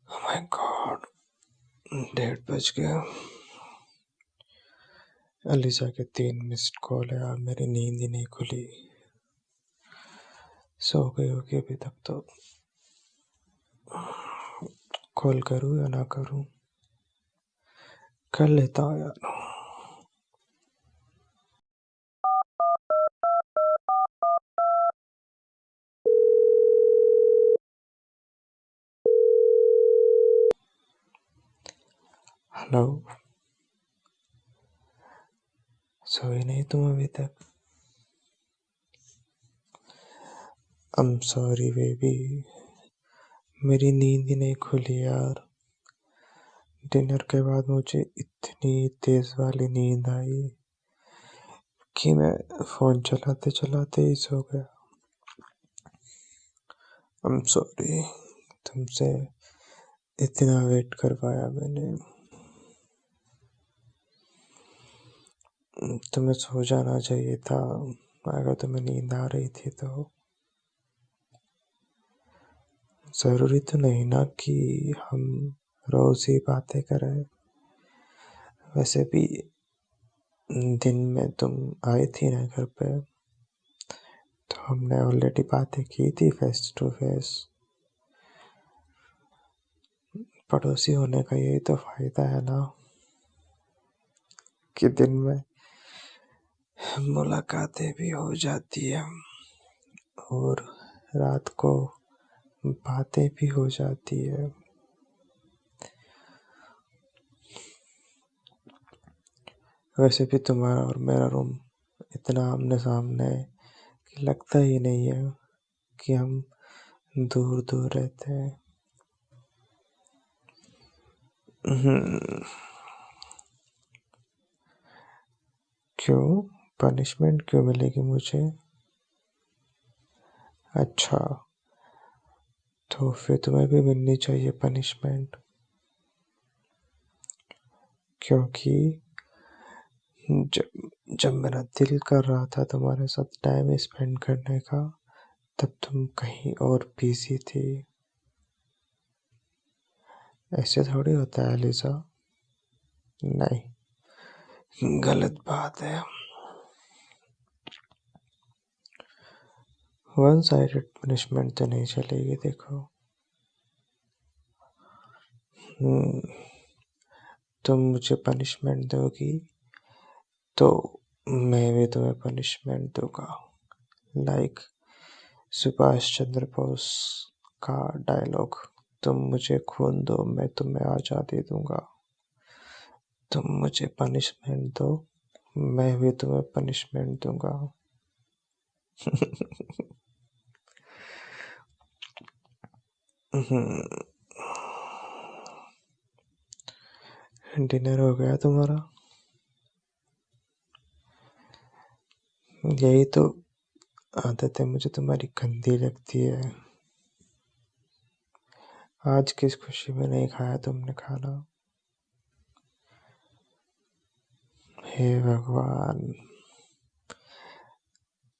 My God, 1:30 बज गया। ELISA के 3 मिस्ड कॉल है यार, मेरी नींद ही नहीं खुली। सो गई होगी अभी तक तो। कॉल करूँ या ना करूँ? कर लेता हूँ यार। हेलो, सोई नहीं तुम अभी तक? आई एम सॉरी बेबी, मेरी नींद ही नहीं खुली यार। डिनर के बाद मुझे इतनी तेज वाली नींद आई कि मैं फोन चलाते चलाते ही सो गया। आई एम सॉरी, तुमसे इतना वेट करवाया मैंने। तुम्हें सो जाना चाहिए था अगर तुम्हें नींद आ रही थी तो। जरूरी तो नहीं ना कि हम रोज ही बातें करें। वैसे भी दिन में तुम आई थी ना घर पे, तो हमने ऑलरेडी बातें की थी फेस टू फेस। पड़ोसी होने का यही तो फायदा है ना, कि दिन में मुलाकातें भी हो जाती है और रात को बातें भी हो जाती है। वैसे भी तुम्हारा और मेरा रूम इतना आमने सामने है कि लगता ही नहीं है कि हम दूर दूर रहते हैं। क्यों? पनिशमेंट क्यों मिलेगी मुझे? अच्छा, तो फिर तुम्हें भी मिलनी चाहिए पनिशमेंट, क्योंकि जब मेरा दिल कर रहा था तुम्हारे साथ टाइम स्पेंड करने का, तब तुम कहीं और बिजी थी। ऐसे थोड़ी होता है लिसा। नहीं, गलत बात है। वन साइडेड पनिशमेंट तो नहीं चलेगी। देखो, तुम मुझे पनिशमेंट दोगी तो मैं भी तुम्हें पनिशमेंट दूंगा। लाइक सुभाष चंद्र बोस का डायलॉग, तुम मुझे खून दो मैं तुम्हें आज़ादी दूंगा। तुम मुझे पनिशमेंट दो, मैं भी तुम्हें पनिशमेंट दूंगा। डिनर हो गया तुम्हारा? यही तो आदत है, मुझे तुम्हारी गंदी लगती है। आज किस खुशी में नहीं खाया तुमने खाना? हे भगवान,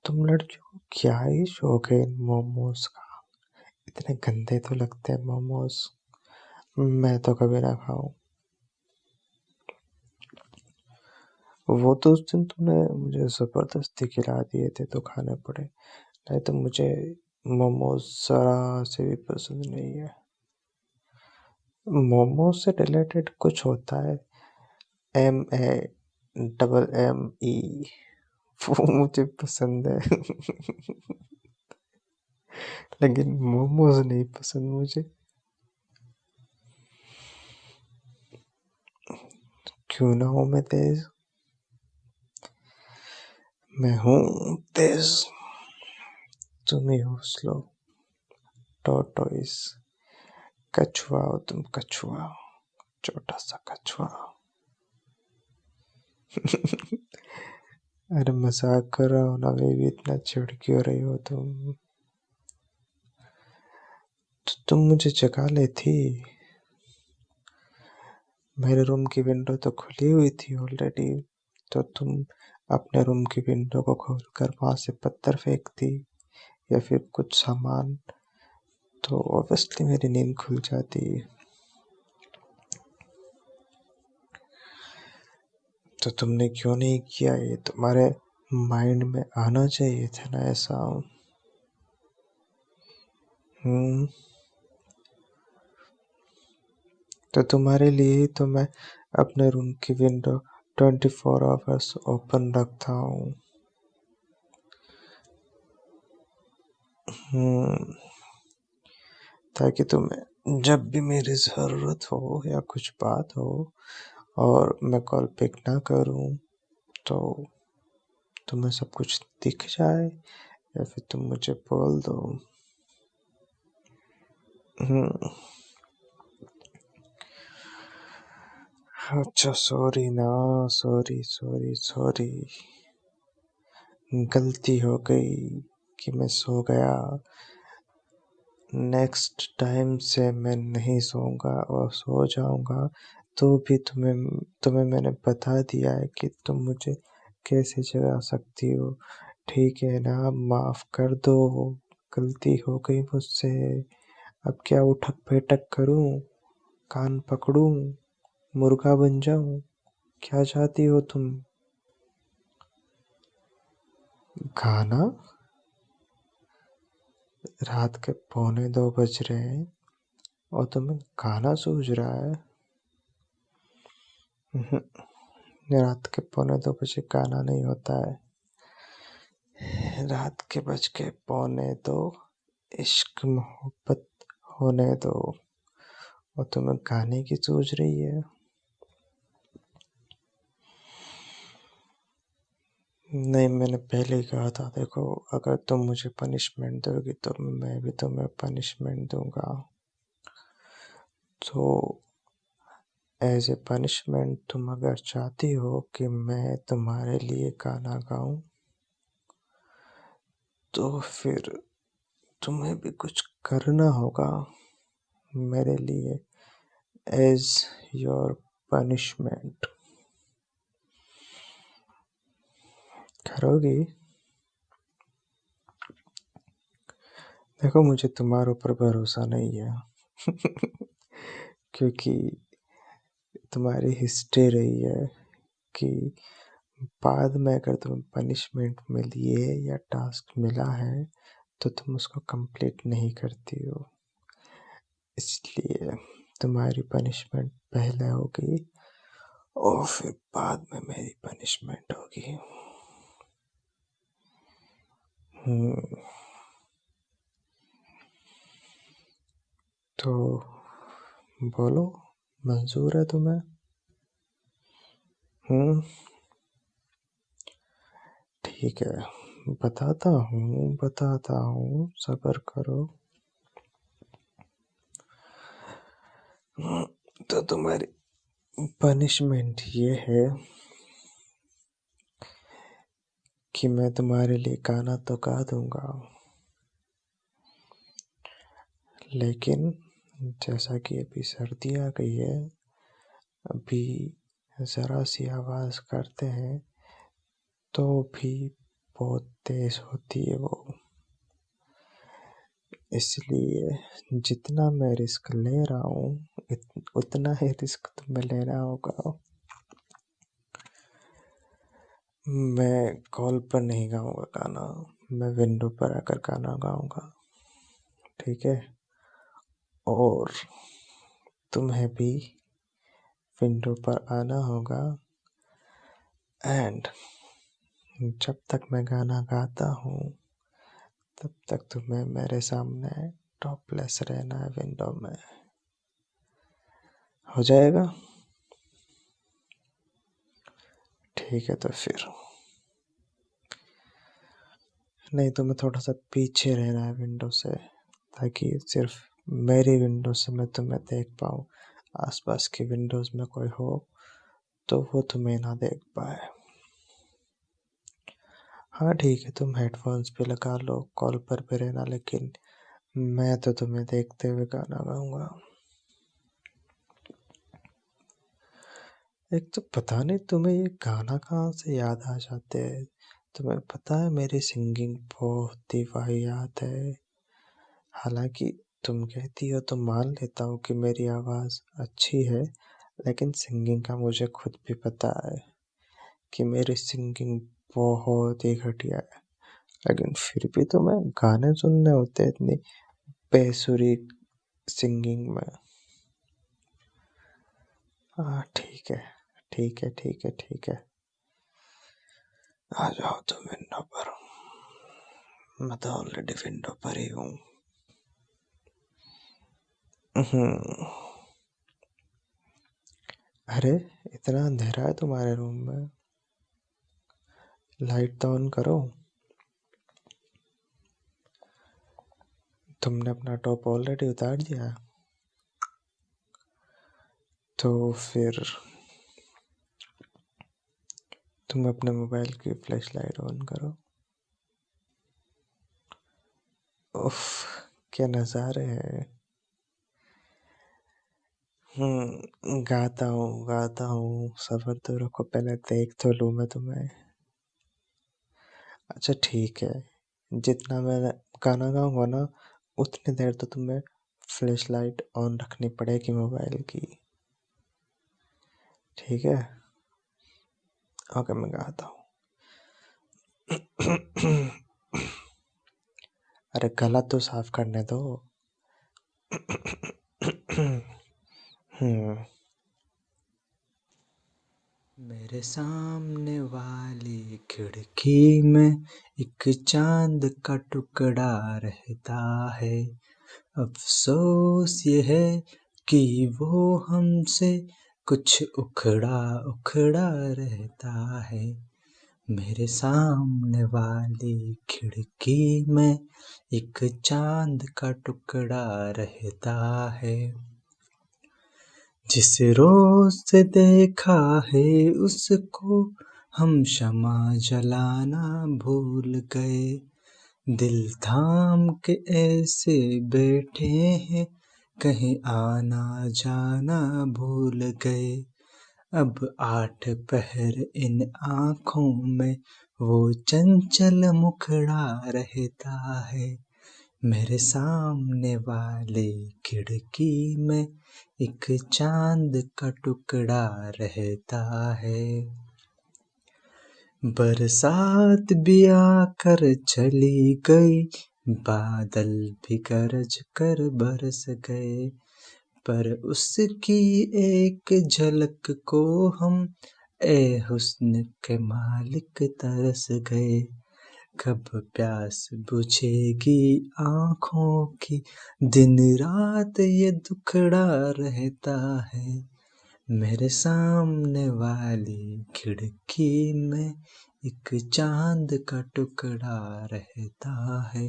तुम लड़कियों को क्या ही शौक है इन मोमोज का। इतने गंदे तो लगते हैं मोमोज, मैं तो कभी ना खाऊं। वो तो उस दिन तुमने मुझे जबरदस्ती खिला दिए थे तो खाने पड़े, नहीं तो मुझे मोमोज जरा से भी पसंद नहीं है। मोमोज से रिलेटेड कुछ होता है, MAMME, वो मुझे पसंद है। लेकिन मोमोज नहीं पसंद मुझे। क्यों ना हूं मैं तेज? मैं हूँ तेज, तुम ही हो स्लो। टॉर्टोइस, कछुआ हो तुम, कछुआ, छोटा सा कछुआ। अरे मजाक कर रहा हूँ ना बेबी, इतना चिढ़ क्यों रही हो तुम? तो तुम मुझे जगा लेती। मेरे रूम की विंडो तो खुली हुई थी ऑलरेडी, तो तुम अपने रूम की विंडो को खोलकर वहां से पत्थर फेंकती या फिर कुछ सामान, तो ऑब्वियसली मेरी नींद खुल जाती। तो तुमने क्यों नहीं किया? ये तुम्हारे माइंड में आना चाहिए था ना ऐसा। हम्म। तो तुम्हारे लिए ही तो मैं अपने रूम की विंडो 24 आवर्स ओपन रखता हूँ। हम्म। ताकि तुम्हें जब भी मेरी ज़रूरत हो या कुछ बात हो और मैं कॉल पिक ना करूँ, तो तुम्हें सब कुछ दिख जाए या फिर तुम मुझे बोल दो। हम्म। अच्छा, सॉरी ना। Sorry sorry sorry. गलती हो गई कि मैं सो गया। नेक्स्ट टाइम से मैं नहीं सोऊंगा, और सो जाऊंगा तो भी तुम्हें मैंने बता दिया है कि तुम मुझे कैसे जगा सकती हो। ठीक है ना? माफ कर दो। गलती हो गई मुझसे। अब क्या उठक बैठक करूं? कान पकड़ूं? मुर्गा बन जाऊं? क्या चाहती हो तुम? खाना? रात के 1:45 बज रहे हैं और तुम्हें खाना सूझ रहा है? हम्म, रात के 1:45 गाना नहीं होता है। रात के बज के 1:45, इश्क मोहब्बत होने दो। और तुम्हें गाने की सूझ रही है? नहीं, मैंने पहले ही कहा था। देखो, अगर तुम मुझे पनिशमेंट दोगी तो मैं भी तुम्हें पनिशमेंट दूंगा। तो एज ए पनिशमेंट तुम अगर चाहती हो कि मैं तुम्हारे लिए गाना गाऊं, तो फिर तुम्हें भी कुछ करना होगा मेरे लिए, एज योर पनिशमेंट। करोगी? देखो, मुझे तुम्हारे ऊपर भरोसा नहीं है क्योंकि तुम्हारी हिस्ट्री रही है कि बाद में अगर तुम्हें पनिशमेंट मिली है या टास्क मिला है तो तुम उसको कंप्लीट नहीं करती हो। इसलिए तुम्हारी पनिशमेंट पहले होगी और फिर बाद में मेरी पनिशमेंट होगी। हम्म। तो बोलो, मंजूर है तुम्हें? हम्म। ठीक है, बताता हूँ, सब्र करो। तो तुम्हारी पनिशमेंट ये है कि मैं तुम्हारे लिए गाना तो गा दूंगा, लेकिन जैसा कि अभी सर्दी आ गई है, अभी ज़रा सी आवाज़ करते हैं तो भी बहुत तेज होती है वो। इसलिए जितना मैं रिस्क ले रहा हूँ, उतना ही रिस्क तुम्हें लेना होगा। मैं कॉल पर नहीं गाऊंगा गाना, मैं विंडो पर आकर गाना गाऊंगा। ठीक है? और तुम्हें भी विंडो पर आना होगा। एंड जब तक मैं गाना गाता हूँ, तब तक तुम्हें मेरे सामने टॉपलेस रहना है विंडो में। हो जाएगा? ठीक है, तो फिर नहीं, तुम्हें थोड़ा सा पीछे रहना है विंडो से, ताकि सिर्फ मेरी विंडो से मैं तुम्हें देख पाऊँ। आसपास की विंडोज में कोई हो तो वो तुम्हें ना देख पाए। हाँ ठीक है, तुम हेडफोन्स पे लगा लो, कॉल पर भी रहना, लेकिन मैं तो तुम्हें देखते हुए गाना गाऊंगा। एक तो पता नहीं तुम्हें ये गाना कहाँ से याद आ जाते हैं। तुम्हें पता है मेरी सिंगिंग बहुत ही वाहियात है। हालांकि तुम कहती हो तो मान लेता हूँ कि मेरी आवाज़ अच्छी है, लेकिन सिंगिंग का मुझे खुद भी पता है कि मेरी सिंगिंग बहुत ही घटिया है। लेकिन फिर भी तुम्हें गाने सुनने होते हैं इतनी बेसुरी सिंगिंग में। हाँ ठीक है, ठीक है, ठीक है, ठीक है। आ जाओ तुम विंडो पर। मैं तो ऑलरेडी विंडो पर ही हूँ। अरे इतना अंधेरा है तुम्हारे रूम में, लाइट तो ऑन करो। तुमने अपना टॉप ऑलरेडी उतार दिया है, तो फिर तुम अपने मोबाइल की फ्लैश लाइट ऑन करो। उफ, क्या नज़ारे हैं। गाता हूँ, सबर तो रखो, पहले देख तो लूँ मैं तुम्हें। अच्छा ठीक है, जितना मैं गाना गाऊंगा ना, उतनी देर तो तुम्हें फ्लैश लाइट ऑन रखनी पड़ेगी मोबाइल की। ठीक है, ओके मैं गाता हूँ। अरे गला तो साफ करने दो। हम्म मेरे सामने वाली खिड़की में एक चांद का टुकड़ा रहता है। अफसोस ये है कि वो हमसे कुछ उखड़ा उखड़ा रहता है। मेरे सामने वाली खिड़की में एक चांद का टुकड़ा रहता है। जिस रोज से देखा है उसको हम शमा जलाना भूल गए। दिल थाम के ऐसे बैठे हैं, कहीं आना जाना भूल गए। अब 8 पहर इन आँखों में वो चंचल मुखड़ा रहता है। मेरे सामने वाली खिड़की में एक चांद का टुकड़ा रहता है। बरसात भी आकर चली गई, बादल भी गरज कर बरस गए, पर उसकी एक झलक को हम ए हुस्न के मालिक तरस गए। कब प्यास बुझेगी आँखों की, दिन रात ये दुखड़ा रहता है। मेरे सामने वाली खिड़की में एक चांद का टुकड़ा रहता है।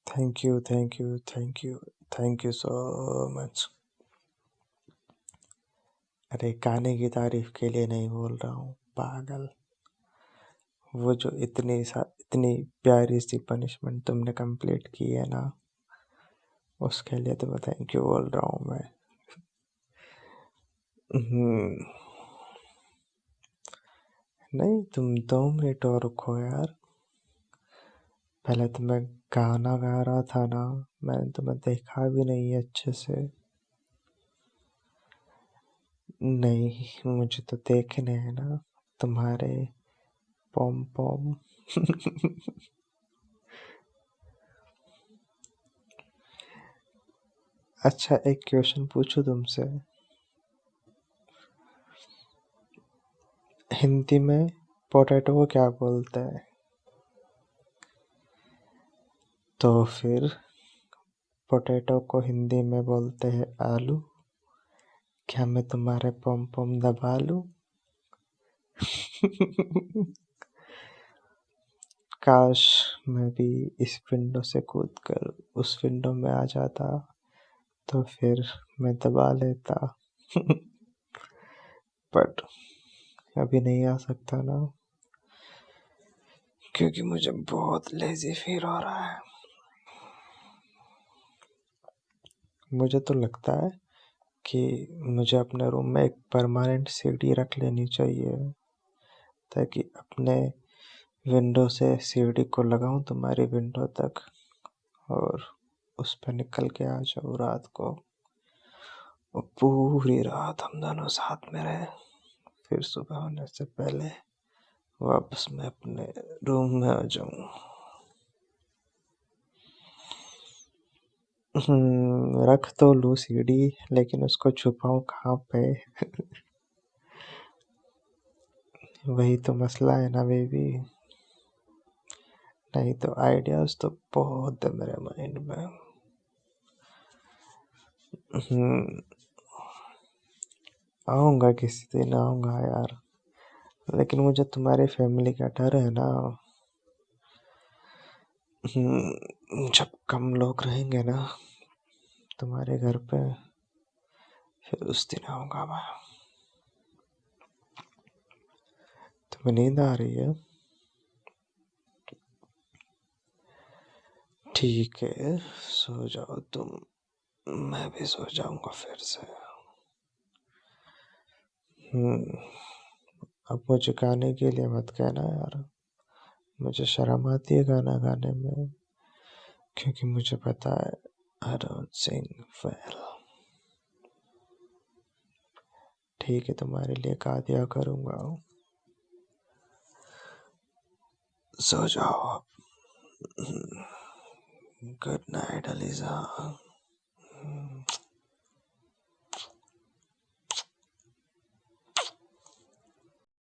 Thank you, thank you, thank you, thank you so much. अरे गाने की तारीफ के लिए नहीं बोल रहा हूँ पागल। वो जो इतनी प्यारी सी पनिशमेंट तुमने कंप्लीट की है ना, उसके लिए तो मैं थैंक यू बोल रहा हूँ मैं। नहीं, तुम 2 मिनट और रुको यार। पहले तो मैं गाना गा रहा था ना, मैंने तुम्हें देखा भी नहीं है अच्छे से। नहीं, मुझे तो देखने हैं ना तुम्हारे पॉम पॉम। अच्छा एक क्वेश्चन पूछूं तुमसे। हिंदी में पोटैटो को क्या बोलते हैं? तो फिर पोटैटो को हिंदी में बोलते हैं आलू। क्या मैं तुम्हारे पॉम पॉम दबा लूं? काश मैं भी इस विंडो से कूद कर उस विंडो में आ जाता, तो फिर मैं दबा लेता। बट अभी नहीं आ सकता ना, क्योंकि मुझे बहुत लेजी फील हो रहा है। मुझे तो लगता है कि मुझे अपने रूम में एक परमानेंट सीढ़ी रख लेनी चाहिए, ताकि अपने विंडो से सीढ़ी को लगाऊं तुम्हारी विंडो तक और उस पर निकल के आ जाऊं रात को, और पूरी रात हम दोनों साथ में रहे। फिर सुबह होने से पहले वापस मैं अपने रूम में आ जाऊं। रख तो लूं सीढ़ी, लेकिन उसको छुपाऊं कहाँ पे? वही तो मसला है ना बेबी। नहीं तो आइडियाज तो बहुत है मेरे माइंड में। आऊंगा किसी दिन, आऊंगा यार, लेकिन मुझे तुम्हारी फैमिली का डर है ना। जब कम लोग रहेंगे ना तुम्हारे घर पे, फिर उस दिन आऊंगा मैं। तुम्हें नींद आ रही है? ठीक है, सो जाओ तुम, मैं भी सो जाऊंगा फिर से। अब मुझे गाने के लिए मत कहना यार, मुझे शर्म आती है गाना गाने में, क्योंकि मुझे पता है I don't sing well। ठीक है, तुम्हारे लिए गा दिया करूंगा। सो जाओ। Good night ELISA.